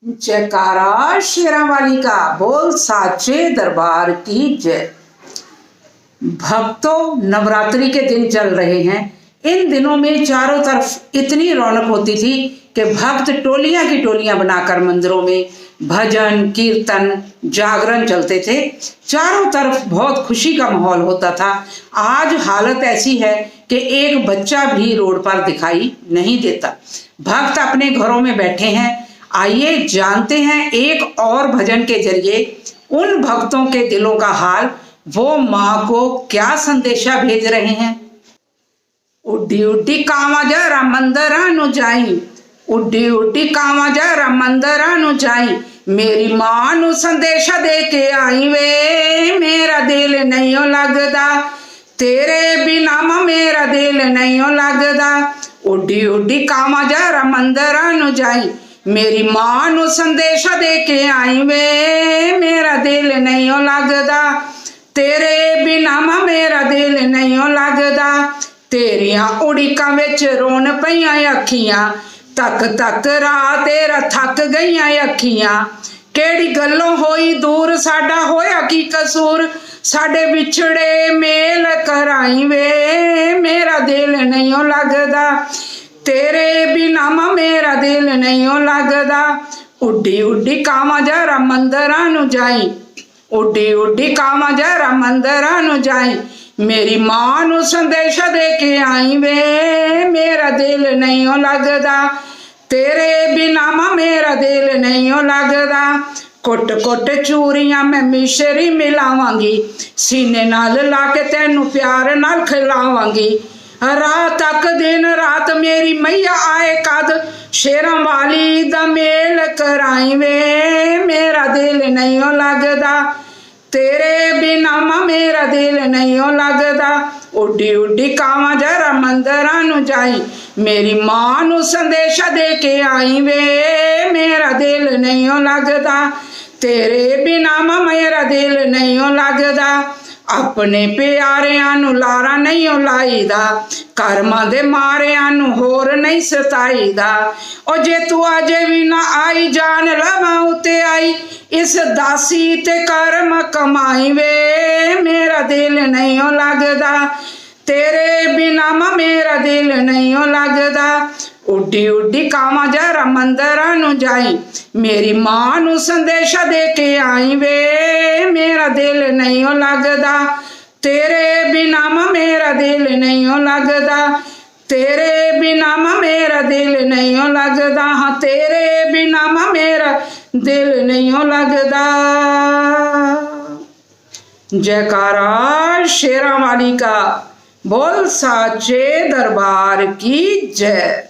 जयकारा शेरा वाली का, बोल साचे दरबार की जय। भक्तों, नवरात्रि के दिन चल रहे हैं। इन दिनों में चारों तरफ इतनी रौनक होती थी कि भक्त टोलियां की टोलियां बनाकर मंदिरों में भजन कीर्तन जागरण चलते थे। चारों तरफ बहुत खुशी का माहौल होता था। आज हालत ऐसी है कि एक बच्चा भी रोड पर दिखाई नहीं देता। भक्त अपने घरों में बैठे हैं। आइए जानते हैं एक और भजन के जरिए उन भक्तों के दिलों का हाल। वो माँ को क्या संदेशा भेज रहे हैं। उड्डी उड्डी कांवा जरा मंदरा नु जाई, उड्डी उड्डी कांवा जरा मंदरा नु जाई, मेरी मां नु संदेशा दे के आई वे, मेरा दिल नहीं लगदा तेरे बिना मां, मेरा दिल नहीं लगदा। उड्डी उड्डी कांवा जरा मंदरा नु जाई, मेरी मां नु संदेशा दे के आई वे, मेरा दिल नहीं लगदा तेरे बिना मां, मेरा दिल नहीं लगदा। तेरियां उड़िकां विच रोन पईयां अखियां, तक तक राह तेरा थक गईयां अखियां। केड़ी गल्लों होई दूर, साडा होया की कसूर, साडे विछड़े मेल कराई वे, मेरा दिल नहीं लगदा तेरे बिना मां, मेरा दिल नहीं लगदा। उड्डी उड्डी कांवा जरा मंदरा नु जाई, उड्डी उड्डी कांवा जरा मंदरा नु जाई, मेरी मां नु संदेशा दे के आई वे, मेरा दिल नहीं लगदा तेरे बिना मां, मेरा दिल नहीं लगदा। कुट कुट चूरियां मैं मिश्री मिलावांगी, सीने नाल ला के तेनू प्यार नाल खिलावांगी। रात तक दिन रात मेरी मैया आए कद, शेरां वाली दा मेल कराई वे, मेरा दिल नहीं लगदा तेरे बिना मां, मेरा दिल नहीं लगदा। उड्डी उड्डी कांवा जरा मंदरा नु जाई, मेरी मां नु संदेशा दे के आई वे, मेरा दिल नहीं लगदा तेरे बिना मां, मेरा दिल नहीं लगदा। अपने प्यारियां नु लारा नहीं लाईदा, कर्मां दे मारियां नु होर नहीं सताईदा। ओ जे तू अजे भी ना आई, जान लवां उते आई, इस दासी ते कर्म कमाई वे, मेरा दिल नहीं लगदा तेरे बिना मां, मेरा दिल नहीं लगदा। उड्डी उड्डी कांवा जरा मंदरा नु जाई, मेरी मां नु संदेशा दे के आई वे, मेरा दिल नहीं लगदा तेरे बिना मां, मेरा दिल नहीं लगदा तेरे बिना मां, मेरा दिल नहीं लगदा। हाँ, तेरे बिना मां, मेरा दिल नहीं लगदा। जयकारा शेरा वाली का, बोल साचे दरबार की जय।